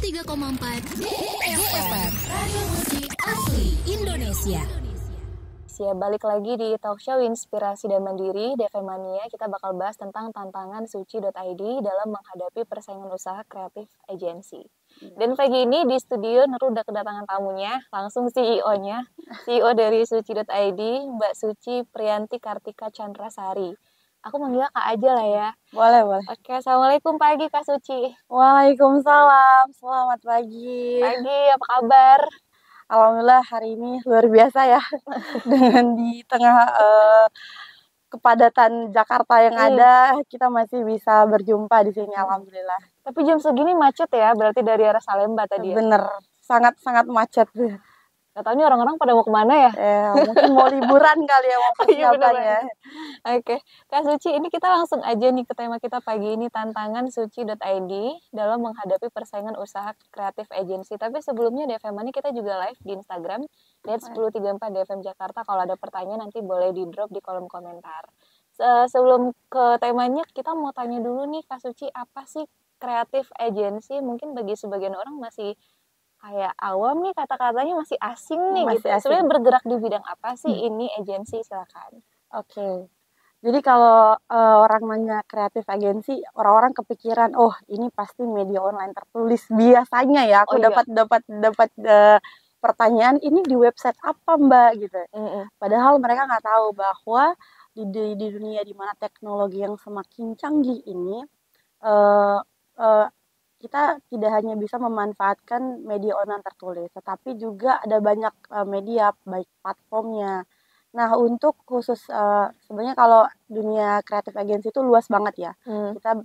103,4 FM Radio Musik Asli Indonesia. Ya, balik lagi di talk show Inspirasi dan Mandiri DV Mania. Kita bakal bahas tentang tantangan suci.id dalam menghadapi persaingan usaha kreatif agency. Dan pagi ini di studio Neru udah kedatangan tamunya, langsung CEO-nya, CEO dari suci.id, Mbak Suci Priyanti Kartika Chandrasari. Aku manggil Kak aja lah ya. Boleh, boleh. Oke, Assalamualaikum pagi Kak Suci. Waalaikumsalam, selamat pagi. Pagi, apa kabar? Alhamdulillah hari ini luar biasa ya. Dengan di tengah kepadatan Jakarta yang ada, kita masih bisa berjumpa di sini, alhamdulillah. Tapi jam segini macet ya, berarti dari arah Salemba tadi ya? Bener, sangat-sangat macet. Gak tau nih orang-orang pada mau kemana ya? Mungkin mau liburan kali ya, mau persiapan ya. Oke, Kak Suci, ini kita langsung aja nih ke tema kita pagi ini, tantangan suci.id dalam menghadapi persaingan usaha kreatif agency. Tapi sebelumnya DFM Money kita juga live di Instagram, @1034 DFM Jakarta. Kalau ada pertanyaan nanti boleh di drop di kolom komentar. Sebelum ke temanya, kita mau tanya dulu nih Kak Suci, apa sih kreatif agency? Mungkin bagi sebagian orang masih kayak awam nih, kata-katanya masih asing nih gitu. Sebenarnya bergerak di bidang apa sih ini agensi? Silakan. Oke. Jadi kalau orang nanya kreatif agensi, orang-orang kepikiran, oh ini pasti media online tertulis. Biasanya ya, aku dapat pertanyaan, ini di website apa Mbak gitu. Padahal mereka nggak tahu bahwa di dunia di mana teknologi yang semakin canggih ini, kita tidak hanya bisa memanfaatkan media online tertulis, tetapi juga ada banyak media, baik platformnya. Nah, untuk khusus sebenarnya kalau dunia kreatif agensi itu luas banget ya. Kita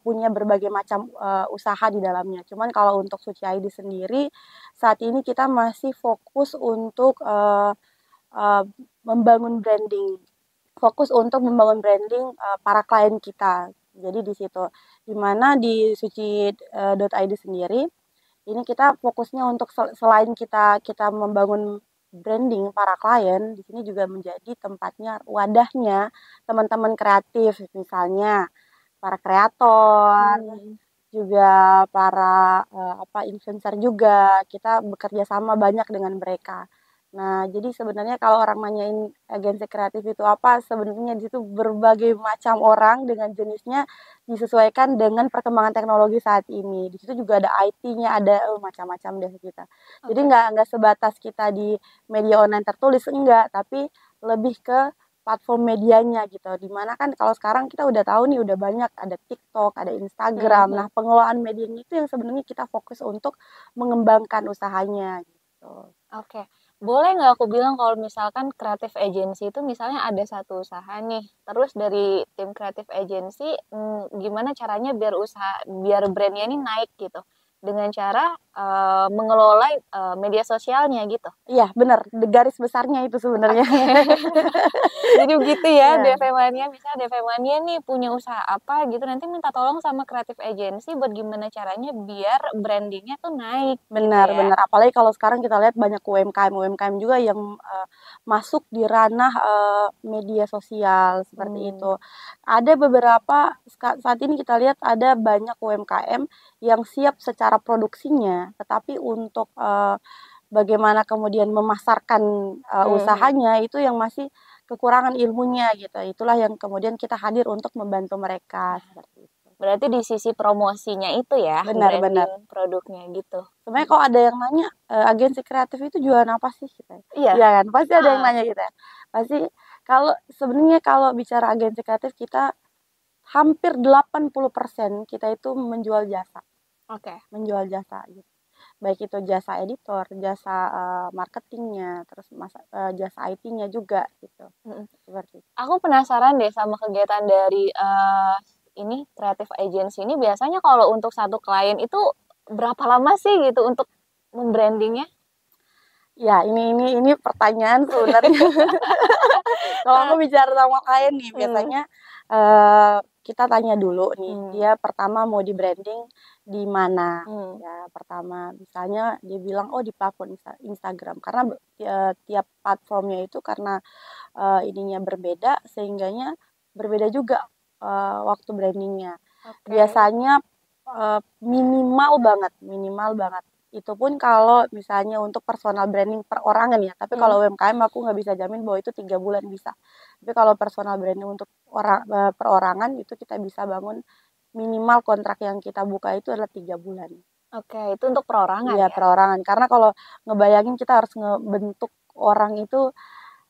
punya berbagai macam usaha di dalamnya. Cuman kalau untuk Suci ID sendiri, saat ini kita masih fokus untuk membangun branding. Fokus untuk membangun branding para klien kita. Jadi di situ, dimana di suci.id sendiri, ini kita fokusnya untuk selain kita membangun branding para klien, di sini juga menjadi tempatnya, wadahnya teman-teman kreatif, misalnya para kreator, juga para influencer juga, kita bekerja sama banyak dengan mereka. Nah, jadi sebenarnya kalau orang nanyain agensi kreatif itu apa, sebenarnya di situ berbagai macam orang dengan jenisnya disesuaikan dengan perkembangan teknologi saat ini. Di situ juga ada IT-nya, ada macam-macam deh kita. Jadi nggak sebatas kita di media online tertulis, enggak, tapi lebih ke platform medianya gitu. Dimana kan kalau sekarang kita udah tahu nih, udah banyak, ada TikTok, ada Instagram. Nah, pengelolaan medianya itu yang sebenarnya kita fokus untuk mengembangkan usahanya gitu. Oke. Boleh nggak aku bilang kalau misalkan kreatif agency itu misalnya ada satu usaha nih, terus dari tim kreatif agency gimana caranya biar brandnya ini naik gitu, dengan cara mengelola media sosialnya gitu. Iya benar, garis besarnya itu sebenarnya. Jadi begitu ya, DV Mania, misalnya DV Mania nih punya usaha apa gitu, nanti minta tolong sama kreatif agency buat gimana caranya biar brandingnya tuh naik. Benar, gitu ya. benar. Apalagi kalau sekarang kita lihat banyak UMKM juga yang masuk di ranah media sosial seperti itu. Ada beberapa, saat ini kita lihat ada banyak UMKM yang siap secara produksinya, tetapi untuk bagaimana kemudian memasarkan usahanya itu yang masih kekurangan ilmunya gitu. Itulah yang kemudian kita hadir untuk membantu mereka seperti itu. Berarti di sisi promosinya itu ya, benar produknya gitu. Sebenarnya kalau ada yang nanya agensi kreatif itu jualan apa sih kita? Iya. Ya kan, pasti ada yang nanya kita. Pasti sebenarnya kalau bicara agensi kreatif, kita hampir 80% kita itu menjual jasa. Menjual jasa gitu. Baik itu jasa editor, jasa marketingnya, terus jasa IT-nya juga gitu. Seperti itu. Aku penasaran deh sama kegiatan dari ini kreatif agency ini. Biasanya kalau untuk satu klien itu berapa lama sih gitu untuk membrandingnya? Ya, ini pertanyaan sebenarnya. Kalau aku bicara sama klien nih, biasanya kita tanya dulu nih, dia pertama mau di branding di mana? Ya, pertama misalnya dia bilang di platform Instagram, karena tiap platformnya itu karena ininya berbeda, sehingganya berbeda juga waktu brandingnya. Biasanya minimal banget. Itu pun kalau misalnya untuk personal branding perorangan ya. Tapi kalau UMKM aku nggak bisa jamin bahwa itu 3 bulan bisa. Tapi kalau personal branding untuk perorangan itu kita bisa bangun minimal kontrak yang kita buka itu adalah 3 bulan. Oke, itu untuk perorangan Iya ya. perorangan. Karena kalau ngebayangin kita harus ngebentuk orang itu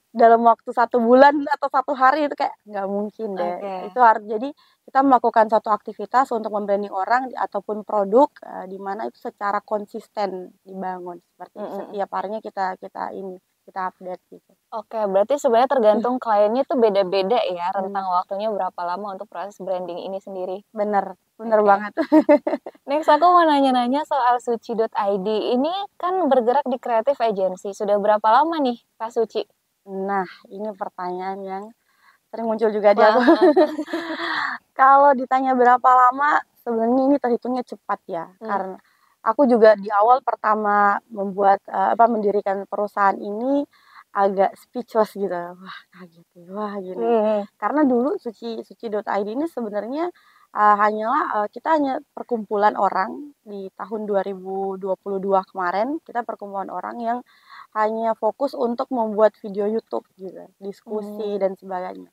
dalam waktu 1 bulan atau 1 hari itu kayak nggak mungkin deh. Oke. Itu harus jadi kita melakukan suatu aktivitas untuk membranding orang ataupun produk di mana itu secara konsisten dibangun seperti setiap harinya kita update gitu. Oke, berarti sebenarnya tergantung kliennya tuh beda-beda ya rentang waktunya berapa lama untuk proses branding ini sendiri. Bener Oke. banget. Next aku mau nanya-nanya soal Suci.id. Ini kan bergerak di creative agency. Sudah berapa lama nih Kak Suci? Nah, ini pertanyaan yang sering muncul juga di aku. Kalau ditanya berapa lama, sebenarnya ini terhitungnya cepat ya. Karena aku juga di awal pertama mendirikan perusahaan ini agak speechless gitu. Wah, kaget. Wah, gini. Karena dulu suci.id ini sebenarnya kita hanya perkumpulan orang di tahun 2022 kemarin. Kita perkumpulan orang yang hanya fokus untuk membuat video YouTube gitu, diskusi dan sebagainya.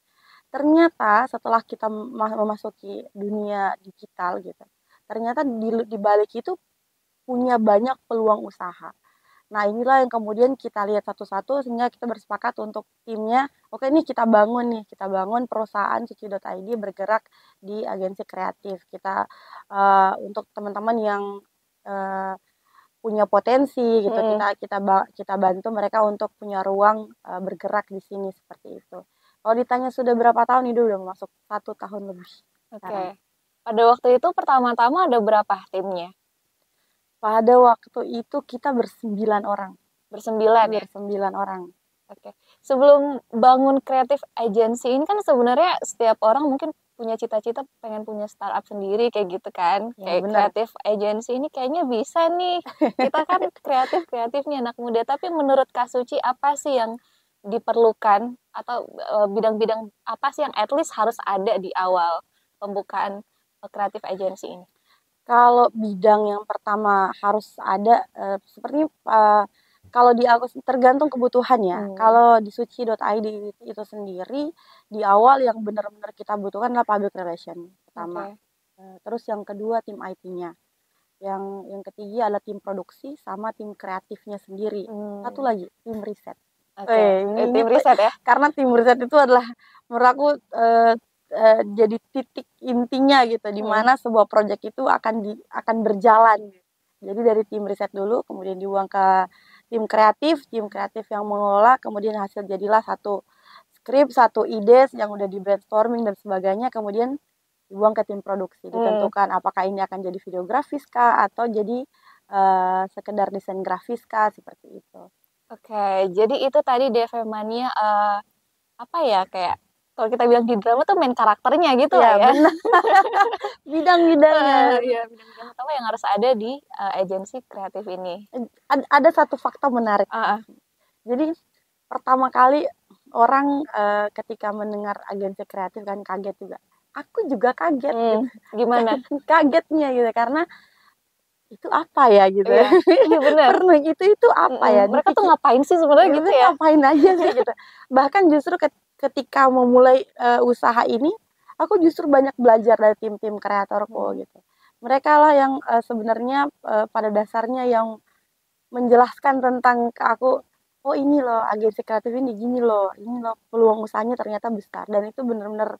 Ternyata setelah kita memasuki dunia digital gitu, ternyata di balik itu punya banyak peluang usaha. Nah, inilah yang kemudian kita lihat satu-satu sehingga kita bersepakat untuk timnya, oke nih kita bangun perusahaan suci.id bergerak di agensi kreatif. Kita untuk teman-teman yang punya potensi gitu, kita bantu mereka untuk punya ruang bergerak di sini seperti itu. Kalau ditanya sudah berapa tahun, itu udah masuk 1 tahun lebih. Oke. Pada waktu itu pertama-tama ada berapa timnya? Pada waktu itu kita ber9 orang. Bersembilan ya? Ber9 orang. Oke. Sebelum bangun creative agency ini kan sebenarnya setiap orang mungkin punya cita-cita pengen punya startup sendiri kayak gitu kan. Ya, kayak creative agency ini kayaknya bisa nih. Kita kan kreatif nih anak muda. Tapi menurut Kak Suci apa sih yang diperlukan atau bidang-bidang apa sih yang at least harus ada di awal pembukaan creative agency ini? Kalau bidang yang pertama harus ada seperti kalau di aku tergantung kebutuhan ya. Kalau di suci.id itu sendiri di awal yang benar-benar kita butuhkan adalah public relation pertama. Terus yang kedua tim IT-nya. Yang ketiga adalah tim produksi sama tim kreatifnya sendiri. Satu lagi tim riset. Tim riset ya. Karena tim riset itu adalah menurut aku jadi titik intinya gitu di mana sebuah proyek itu akan berjalan. Jadi dari tim riset dulu kemudian dibuang ke tim kreatif yang mengelola, kemudian hasil jadilah satu skrip, satu ide yang udah di brainstorming dan sebagainya, kemudian dibuang ke tim produksi, ditentukan apakah ini akan jadi videografis kah atau jadi sekedar desain grafis kah, seperti itu. Oke, jadi itu tadi DV Mania apa ya, kayak kalau kita bilang di drama tuh main karakternya gitu ya. Benar. Bidang-bidangnya. Iya, bidang-bidang utama yang harus ada di agensi kreatif ini. Ada satu fakta menarik. Jadi pertama kali orang ketika mendengar agensi kreatif kan kaget juga. Aku juga kaget gitu. Gimana? Kagetnya gitu karena itu apa ya gitu. Iya benar. Pernah itu apa ya? Mereka tuh ngapain sih sebenarnya gitu ya? Ngapain aja sih gitu. Bahkan justru ketika memulai usaha ini, aku justru banyak belajar dari tim-tim kreatorku gitu. Mereka lah yang sebenarnya pada dasarnya yang menjelaskan tentang ke aku, oh ini loh agensi kreatif ini loh peluang usahanya ternyata besar. Dan itu benar-benar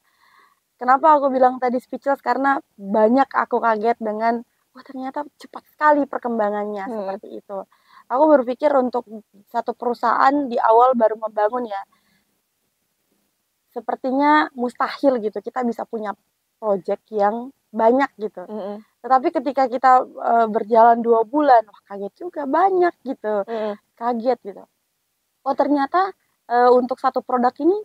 kenapa aku bilang tadi speechless, karena banyak aku kaget dengan wah ternyata cepat sekali perkembangannya seperti itu. Aku berpikir untuk satu perusahaan di awal baru membangun ya, sepertinya mustahil gitu kita bisa punya project yang banyak gitu. Tetapi ketika kita berjalan 2 bulan, wah kaget juga banyak gitu. Kaget gitu. Oh ternyata untuk satu produk ini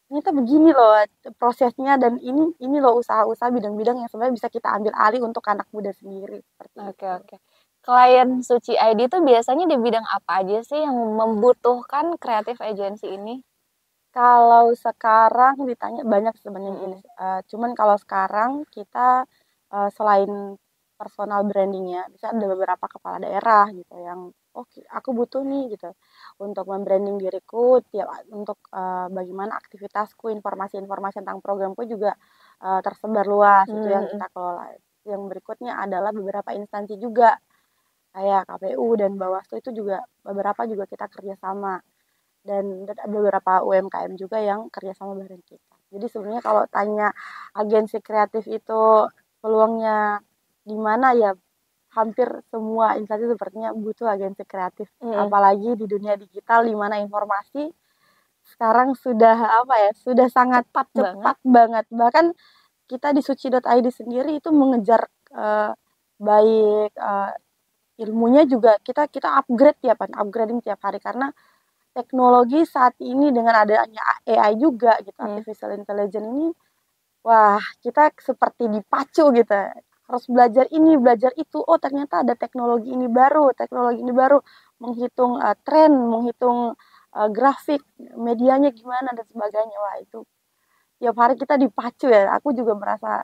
ternyata begini loh prosesnya, dan ini loh usaha-usaha bidang-bidang yang sebenarnya bisa kita ambil alih untuk anak muda sendiri. Oke. Klien Suci ID itu biasanya di bidang apa aja sih yang membutuhkan creative agency ini? Kalau sekarang ditanya banyak sebenarnya jenis. Cuman kalau sekarang kita selain personal brandingnya. Bisa ada beberapa kepala daerah gitu yang aku butuh nih gitu untuk membranding diriku untuk bagaimana aktivitasku, informasi-informasi tentang programku juga tersebar luas, itu yang kita kelola. Yang berikutnya adalah beberapa instansi juga kayak KPU dan Bawaslu, itu juga beberapa juga kita kerjasama, dan beberapa UMKM juga yang kerjasama bareng kita. Jadi sebenarnya kalau tanya agensi kreatif itu peluangnya di mana, ya hampir semua instansi sepertinya butuh agensi kreatif. Apalagi di dunia digital di mana informasi sekarang sudah sudah sangat cepat banget. Bahkan kita di suci.id sendiri itu mengejar baik ilmunya juga kita upgrading tiap hari, karena teknologi saat ini dengan adanya AI juga gitu, artificial intelligence ini, wah kita seperti dipacu gitu, harus belajar ini, belajar itu. Oh ternyata ada teknologi ini baru, menghitung tren, menghitung grafik, medianya gimana dan sebagainya. Wah itu tiap hari kita dipacu ya. Aku juga merasa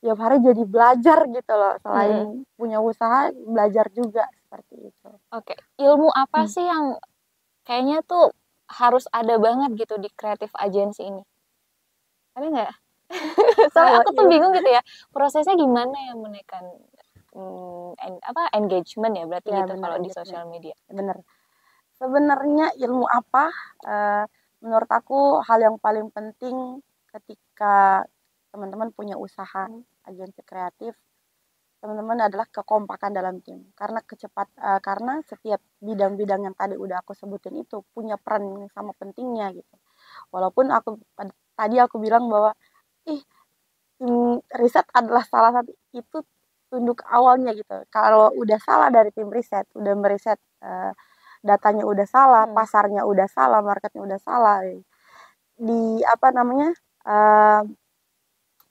tiap hari jadi belajar gitu loh, selain punya usaha, belajar juga seperti itu. Oke, ilmu apa sih yang kayaknya tuh harus ada banget gitu di kreatif agensi ini? Ada nggak? Soalnya aku tuh bingung gitu ya, prosesnya gimana yang menaikkan engagement ya berarti gitu kalau di sosial media. Bener. Sebenarnya ilmu apa? Menurut aku hal yang paling penting ketika teman-teman punya usaha agensi kreatif, teman-teman adalah kekompakan dalam tim. Karena setiap bidang-bidang yang tadi udah aku sebutin itu punya peran yang sama pentingnya gitu. Walaupun tadi aku bilang bahwa tim riset adalah salah satu, itu tunduk awalnya gitu. Kalau udah salah dari tim riset, udah meriset datanya udah salah, pasarnya udah salah, marketnya udah salah,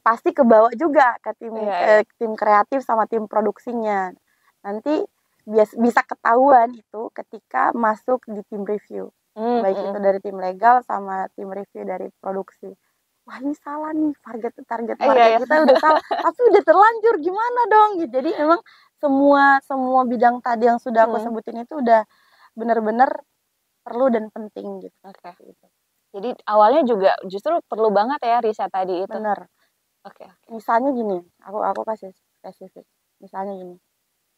pasti kebawa juga ke tim kreatif sama tim produksinya. Nanti bisa ketahuan itu ketika masuk di tim review, baik itu dari tim legal sama tim review dari produksi. Wah ini salah nih, target market kita udah salah, tapi udah terlanjur, gimana dong gitu. Jadi emang semua bidang tadi yang sudah aku sebutin itu udah benar-benar perlu dan penting gitu. Gitu. Jadi awalnya juga justru perlu banget ya riset tadi itu. Bener. Oke. Misalnya gini, aku kasih spesifik. Misalnya gini,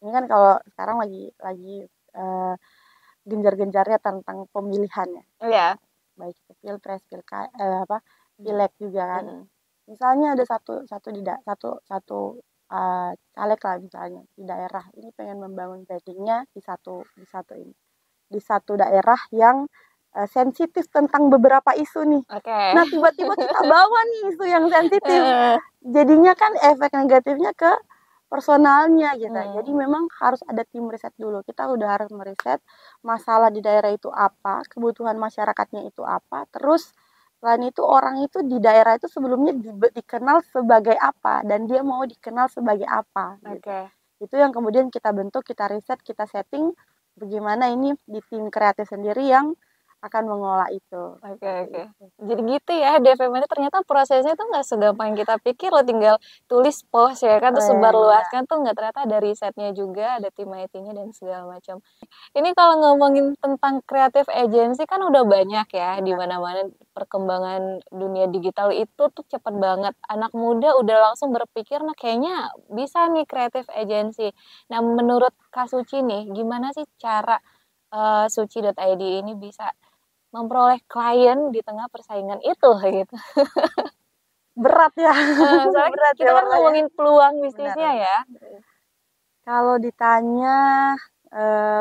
ini kan kalau sekarang lagi genjar-genjarnya tentang pemilihannya. Iya. Baik itu pilpres, pileg juga kan. Misalnya ada satu caleg lah misalnya di daerah ini pengen membangun brandingnya di satu daerah yang sensitif tentang beberapa isu nih. Nah tiba-tiba kita bawa nih isu yang sensitif, jadinya kan efek negatifnya ke personalnya gitu. Jadi memang harus ada tim riset dulu. Kita udah harus meriset masalah di daerah itu apa, kebutuhan masyarakatnya itu apa, terus selain itu orang itu di daerah itu sebelumnya dikenal sebagai apa dan dia mau dikenal sebagai apa gitu. Itu yang kemudian kita bentuk, kita riset, kita setting bagaimana ini di tim kreatif sendiri yang akan mengelola itu. Oke. Jadi gitu ya, DVM ternyata prosesnya tuh nggak segampang kita pikir loh, tinggal tulis post ya kan, terus sebar luaskan tuh nggak, ternyata ada risetnya juga, ada tim IT-nya dan segala macam. Ini kalau ngomongin tentang kreatif agency kan udah banyak ya, di mana-mana perkembangan dunia digital itu tuh cepet banget. Anak muda udah langsung berpikir, nah kayaknya bisa nih kreatif agency. Nah menurut Kak Suci nih, gimana sih cara suci.id ini bisa memperoleh klien di tengah persaingan itu gitu? Berat ya. Soalnya berat kita kan ngomongin peluang bisnisnya ya. Kalau ditanya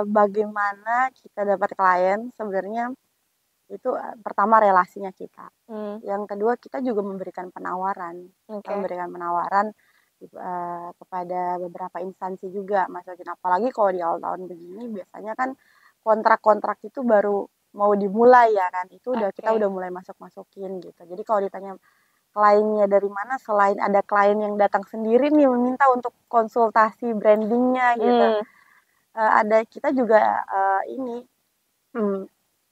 bagaimana kita dapat klien, sebenarnya itu pertama relasinya kita. Yang kedua kita juga memberikan penawaran. Kita memberikan penawaran kepada beberapa instansi juga, masukin. Apalagi kalau di awal tahun begini biasanya kan kontrak-kontrak itu baru mau dimulai ya kan, itu kita udah mulai masukin gitu. Jadi kalau ditanya kliennya dari mana, selain ada klien yang datang sendiri nih meminta untuk konsultasi brandingnya gitu, ada kita juga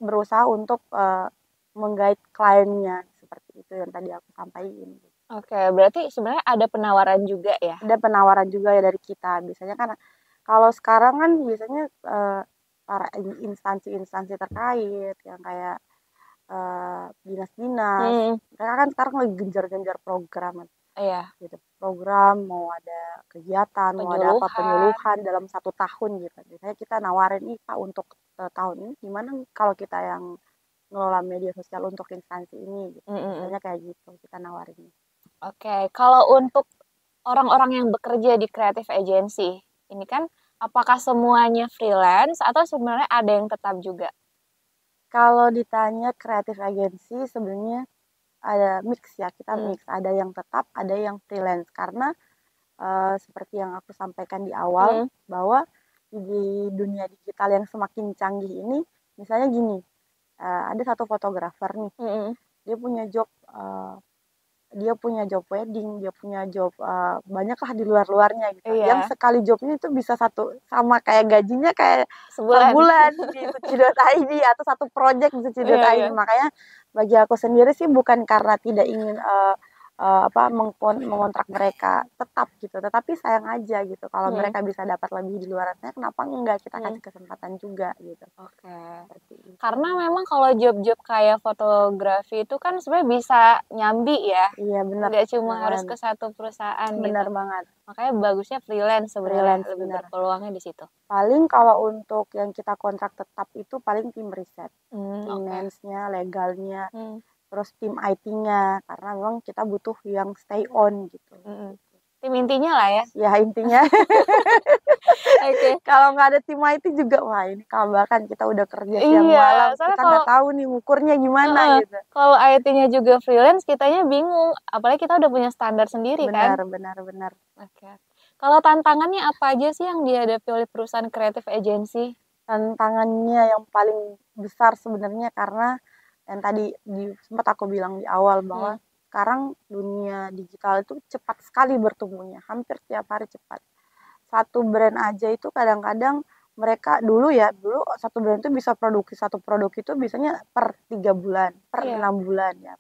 berusaha untuk menggait kliennya, seperti itu yang tadi aku sampaikan. Oke, berarti sebenarnya ada penawaran juga ya? Ada penawaran juga ya dari kita. Biasanya kan kalau sekarang kan biasanya para instansi-instansi terkait yang kayak dinas-dinas, mereka kan sekarang lagi genjar-genjar program Iya, gitu. Program mau ada kegiatan, mau ada apa penyuluhan. penyuluhan dalam 1 tahun gitu. Biasanya kita nawarin nih Pak untuk tahun ini gimana kalau kita yang ngelola media sosial untuk instansi ini gitu. Biasanya kayak gitu kita nawarin. Oke, kalau untuk orang-orang yang bekerja di creative agency, ini kan apakah semuanya freelance atau sebenarnya ada yang tetap juga? Kalau ditanya creative agency sebenarnya ada mix ya, kita mix. Ada yang tetap, ada yang freelance. Karena seperti yang aku sampaikan di awal, bahwa di dunia digital yang semakin canggih ini, misalnya gini, ada satu fotografer nih, dia punya job wedding, dia punya job banyak lah di luar-luarnya gitu. Iya. Yang sekali jobnya itu bisa sama kayak gajinya kayak Sebulan. sebulan di suci.id atau satu project di suci.id. Iya. Makanya bagi aku sendiri sih bukan karena tidak ingin mengontrak mereka tetap gitu, tetapi sayang aja gitu kalau mereka bisa dapat lebih di luar sana, kenapa enggak kita kasih kesempatan juga gitu. Oke. Seperti itu. Karena memang kalau job-job kayak fotografi itu kan sebenarnya bisa nyambi ya. Iya benar. Nggak cuma harus ke satu perusahaan Benar gitu. banget. Makanya bagusnya freelance sebenarnya, lebih berpeluangnya di situ. Paling kalau untuk yang kita kontrak tetap itu paling tim riset, finance-nya, legalnya, terus tim IT-nya, karena memang kita butuh yang stay on gitu. Tim intinya lah ya. Ya intinya. Oke. Kalau nggak ada tim IT juga, wah ini kabakan kita udah kerja siang malam, kita nggak tahu nih ukurnya gimana gitu. Kalau IT-nya juga freelance, kitanya bingung. Apalagi kita udah punya standar sendiri kan. Benar. Oke. Kalau tantangannya apa aja sih yang dihadapi oleh perusahaan creative agency? Tantangannya yang paling besar sebenarnya karena yang tadi sempat aku bilang di awal bahwa sekarang dunia digital itu cepat sekali bertumbuhnya, hampir setiap hari cepat. Satu brand aja itu kadang-kadang mereka dulu satu brand itu bisa produksi satu produk itu biasanya per 3 bulan, per 6 bulan ya.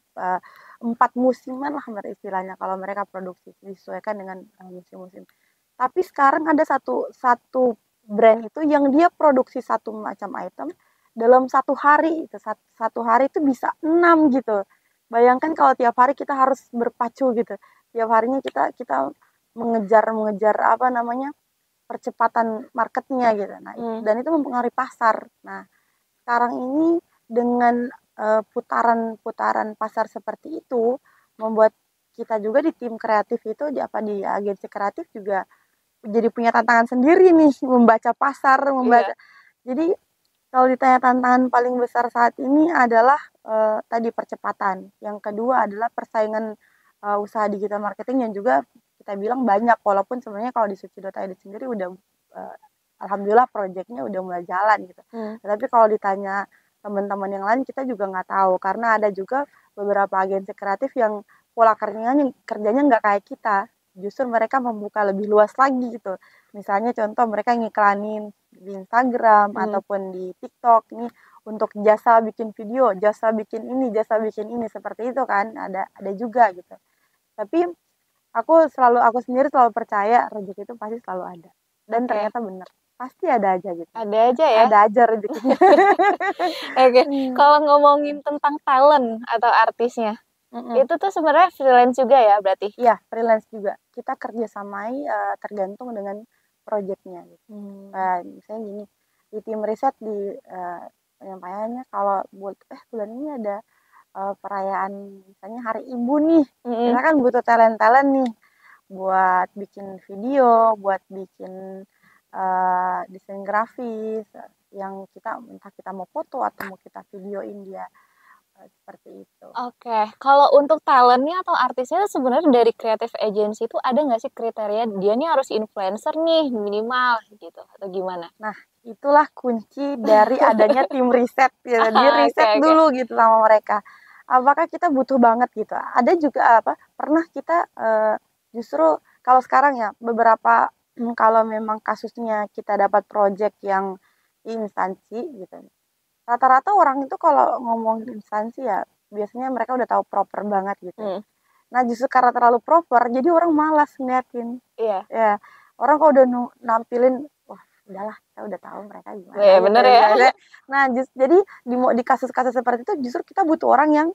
4 musiman lah istilahnya kalau mereka produksi disesuaikan dengan musim-musim. Tapi sekarang ada satu brand itu yang dia produksi satu macam item dalam 1 hari, satu hari itu bisa 6 gitu. Bayangkan kalau tiap hari kita harus berpacu gitu. Tiap harinya kita mengejar percepatan marketnya gitu. Nah, dan itu mempengaruhi pasar. Nah, sekarang ini dengan putaran pasar seperti itu membuat kita juga di tim kreatif itu di agensi kreatif juga jadi punya tantangan sendiri nih membaca pasar, Jadi kalau ditanya tantangan paling besar saat ini adalah tadi percepatan. Yang kedua adalah persaingan usaha digital marketing yang juga kita bilang banyak, walaupun sebenarnya kalau di suci.id sendiri udah alhamdulillah proyeknya udah mulai jalan gitu. Tapi kalau ditanya teman-teman yang lain kita juga nggak tahu karena ada juga beberapa agensi kreatif yang pola kerjanya nggak kayak kita. Justru mereka membuka lebih luas lagi gitu. Misalnya contoh mereka ngiklanin di Instagram ataupun di TikTok nih untuk jasa bikin video, jasa bikin ini seperti itu kan ada juga gitu. Tapi aku sendiri selalu percaya rezeki itu pasti selalu ada. Dan ternyata benar. Pasti ada aja gitu. Ada aja ya? Ada aja rezekinya. Oke. Kalau ngomongin tentang talent atau artisnya, itu tuh sebenarnya freelance juga ya berarti? Iya, freelance juga. Kita kerjasamai tergantung dengan proyeknya. Gitu. Misalnya gini, di tim riset di penyampaiannya kalau bulan ini ada perayaan misalnya Hari Ibu nih, kita kan butuh talent nih buat bikin video, buat bikin desain grafis yang entah kita mau foto atau mau kita videoin dia seperti itu. Oke, kalau untuk talentnya atau artisnya sebenarnya dari creative agency itu ada nggak sih kriteria dia nih harus influencer nih minimal gitu atau gimana? Nah, itulah kunci dari adanya tim riset gitu. Di riset dulu gitu sama mereka. Apakah kita butuh banget gitu? Ada juga pernah kita justru kalau sekarang ya beberapa kalau memang kasusnya kita dapat project yang instansi gitu. Rata-rata orang itu kalau ngomongin instansi ya biasanya mereka udah tahu proper banget gitu. Nah justru karena terlalu proper, jadi orang malas ngeliatin. Iya. Ya, orang kalau udah nampilin, wah udahlah kita udah tahu mereka gimana Iya, gitu bener ya. ya. Nah jadi di kasus-kasus seperti itu justru kita butuh orang yang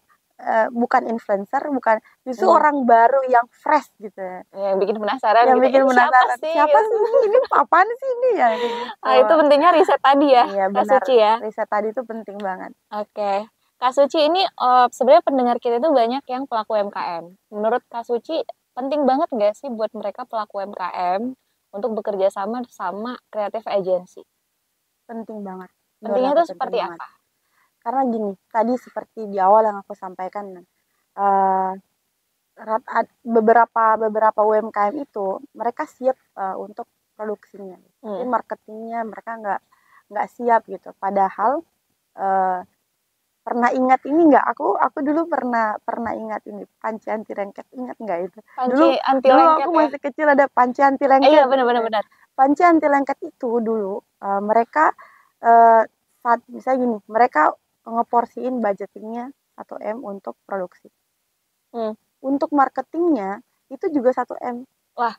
bukan influencer, bukan justru orang baru yang fresh gitu ya. Yang bikin penasaran Yang gitu. bikin Ini penasaran, siapa gitu. sih ini apaan sih ini ya kayak gitu. Itu pentingnya riset tadi ya, Iya Kak benar, Suci ya. riset tadi itu penting banget. Oke. Kak Suci ini sebenarnya pendengar kita itu banyak yang pelaku UMKM. Menurut Kak Suci penting banget nggak sih buat mereka pelaku UMKM untuk bekerja sama creative agency? Penting banget. Pentingnya itu seperti apa? Karena gini, tadi seperti di awal yang aku sampaikan, beberapa UMKM itu mereka siap untuk produksinya, tapi marketingnya mereka nggak siap gitu. Padahal pernah ingat ini nggak? Aku dulu pernah ingat ini panci anti lengket, ingat nggak itu? Panci anti Dulu lengket aku ya? masih kecil ada panci anti lengket. Iya benar. Panci anti lengket itu dulu mereka saat misalnya gini, mereka ngeporsiin budgetingnya 1 M untuk produksi. Untuk marketingnya itu juga 1 M. Wah.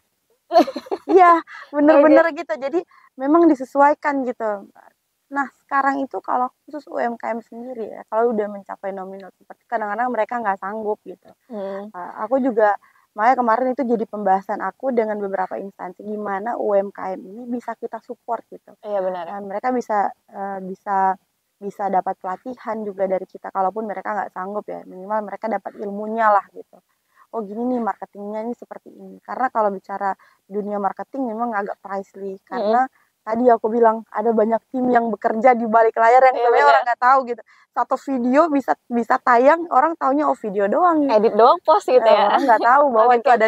Iya, bener-bener gitu. Jadi memang disesuaikan gitu. Nah, sekarang itu kalau khusus UMKM sendiri ya, kalau udah mencapai nominal seperti kadang-kadang mereka nggak sanggup gitu. Aku juga makanya kemarin itu jadi pembahasan aku dengan beberapa instansi gimana UMKM ini bisa kita support gitu. Iya benar. Dan mereka bisa dapat pelatihan juga dari kita, kalaupun mereka nggak sanggup ya, minimal mereka dapat ilmunya lah gitu. Oh gini nih marketingnya ini seperti ini. Karena kalau bicara dunia marketing memang agak pricey, karena tadi aku bilang ada banyak tim yang bekerja di balik layar yang sebenarnya orang nggak tahu gitu. Satu video bisa tayang, orang taunya oh video doang gitu. Edit doang post gitu ya. Orang nggak tahu bahwa itu ada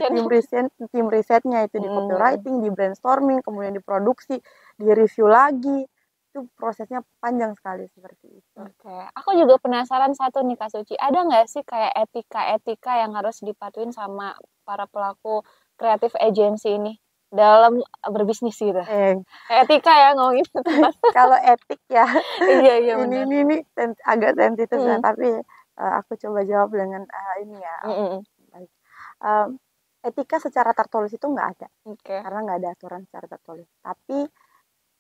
tim risetnya itu di copywriting, di brainstorming, kemudian diproduksi, di review lagi. Itu prosesnya panjang sekali seperti itu. Oke, aku juga penasaran satu nih Kak Suci, ada nggak sih kayak etika-etika yang harus dipatuhin sama para pelaku kreatif agency ini dalam berbisnis gitu? Etika ya ngomongin Kalau etik ya, iya ini agak sensitif ya, tapi aku coba jawab dengan ini ya. Baik. Etika secara tertulis itu nggak ada, karena nggak ada aturan secara tertulis. Tapi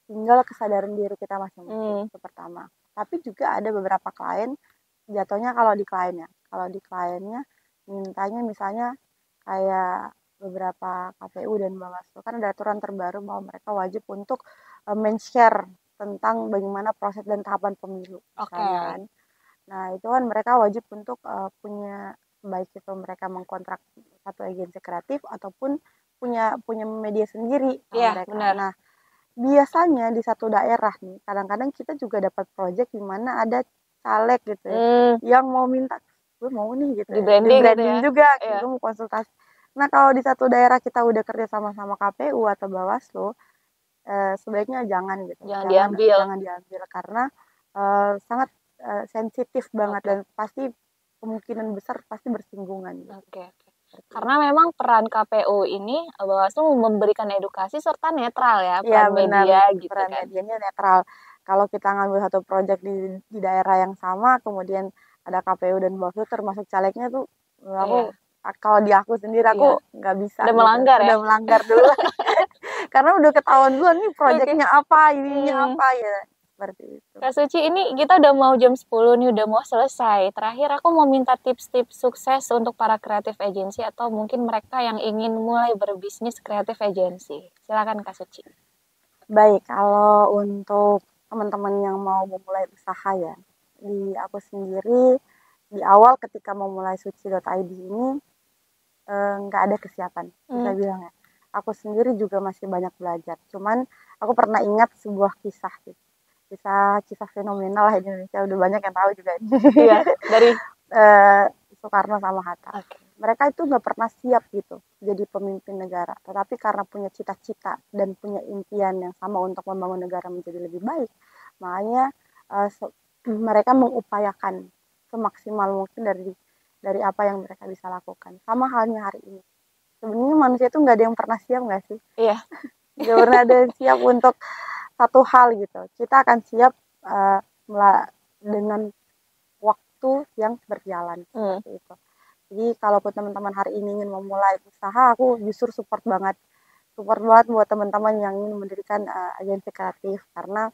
tinggal kesadaran diri kita masing-masing itu pertama. Tapi juga ada beberapa klien jatuhnya kalau di kliennya mintanya misalnya kayak beberapa KPU dan Bawaslu kan ada aturan terbaru bahwa mereka wajib untuk men-share tentang bagaimana proses dan tahapan pemilu. Kan. Nah itu kan mereka wajib untuk punya, baik itu mereka mengkontrak satu agensi kreatif ataupun punya media sendiri mereka. Benar. Nah biasanya di satu daerah nih, kadang-kadang kita juga dapat proyek di mana ada caleg gitu ya, yang mau minta, gue mau nih gitu, di branding gitu ya? juga, gue mau konsultasi. Nah kalau di satu daerah kita udah kerja sama KPU atau Bawaslu, sebaiknya jangan gitu, jangan diambil karena sangat sensitif banget dan pasti kemungkinan besar pasti bersinggungan. Gitu. Karena memang peran KPU ini Bawaslu memberikan edukasi serta netral ya peran media gitu peran kan. medianya netral. Kalau kita ngambil satu proyek di daerah yang sama, kemudian ada KPU dan Bawaslu termasuk calegnya tuh, aku kalau di aku sendiri aku nggak bisa. Udah melanggar ya? Udah melanggar dulu. Karena udah ketahuan duluan nih proyeknya apa, ininya apa ya. Seperti itu. Kak Suci, ini kita udah mau jam 10 nih, udah mau selesai. Terakhir aku mau minta tips-tips sukses untuk para kreatif agency atau mungkin mereka yang ingin mulai berbisnis kreatif agency. Silakan Kak Suci. Baik, kalau untuk teman-teman yang mau memulai usaha ya, di aku sendiri di awal ketika memulai suci.id ini nggak ada kesiapan, bisa bilang ya. Aku sendiri juga masih banyak belajar. Cuman aku pernah ingat sebuah kisah gitu. Kisah fenomenal lah di Indonesia, udah banyak yang tahu juga. Iya, dari Soekarno sama Hatta. Mereka itu nggak pernah siap gitu jadi pemimpin negara, tetapi karena punya cita-cita dan punya impian yang sama untuk membangun negara menjadi lebih baik, makanya mereka mengupayakan semaksimal mungkin dari apa yang mereka bisa lakukan. Sama halnya hari ini. Sebenarnya manusia itu nggak ada yang pernah siap nggak sih? Iya. Nggak pernah ada yang siap untuk satu hal gitu. Kita akan siap dengan waktu yang berjalan seperti itu. Jadi kalaupun teman-teman hari ini ingin memulai usaha, aku justru support banget buat teman-teman yang ingin mendirikan agensi kreatif, karena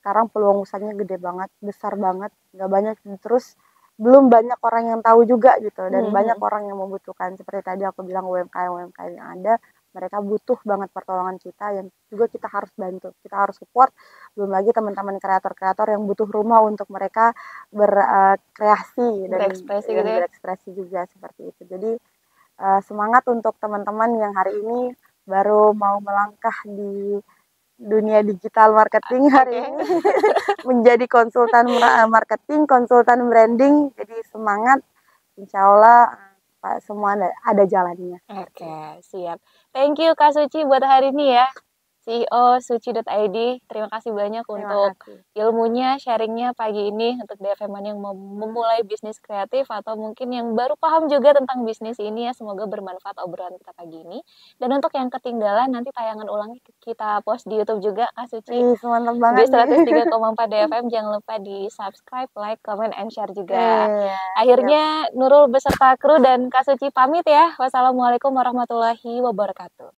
sekarang peluang usahanya gede banget, besar banget, nggak banyak, terus belum banyak orang yang tahu juga gitu, dan banyak orang yang membutuhkan. Seperti tadi aku bilang, UMKM yang ada, mereka butuh banget pertolongan kita, yang juga kita harus bantu, kita harus support. Belum lagi teman-teman kreator-kreator yang butuh rumah untuk mereka berkreasi Berekspresi dan gitu ya. berekspresi juga seperti itu. Jadi semangat untuk teman-teman yang hari ini baru mau melangkah di dunia digital marketing hari Oke. ini menjadi konsultan marketing, konsultan branding. Jadi semangat, insya Allah semua ada jalannya. Oke, siap. Thank you Kak Suci buat hari ini ya. CEO Suci.id, terima kasih banyak Terima untuk kasih. ilmunya, sharingnya pagi ini untuk DFM yang mau memulai bisnis kreatif atau mungkin yang baru paham juga tentang bisnis ini ya. Semoga bermanfaat obrolan kita pagi ini. Dan untuk yang ketinggalan nanti tayangan ulangnya kita post di YouTube juga Kak Suci. Ih, mantap banget nih. B103,4 DFM, jangan lupa di subscribe, like, comment, and share juga. Iya, Akhirnya Nurul beserta kru dan Kak Suci pamit ya. Wassalamualaikum warahmatullahi wabarakatuh.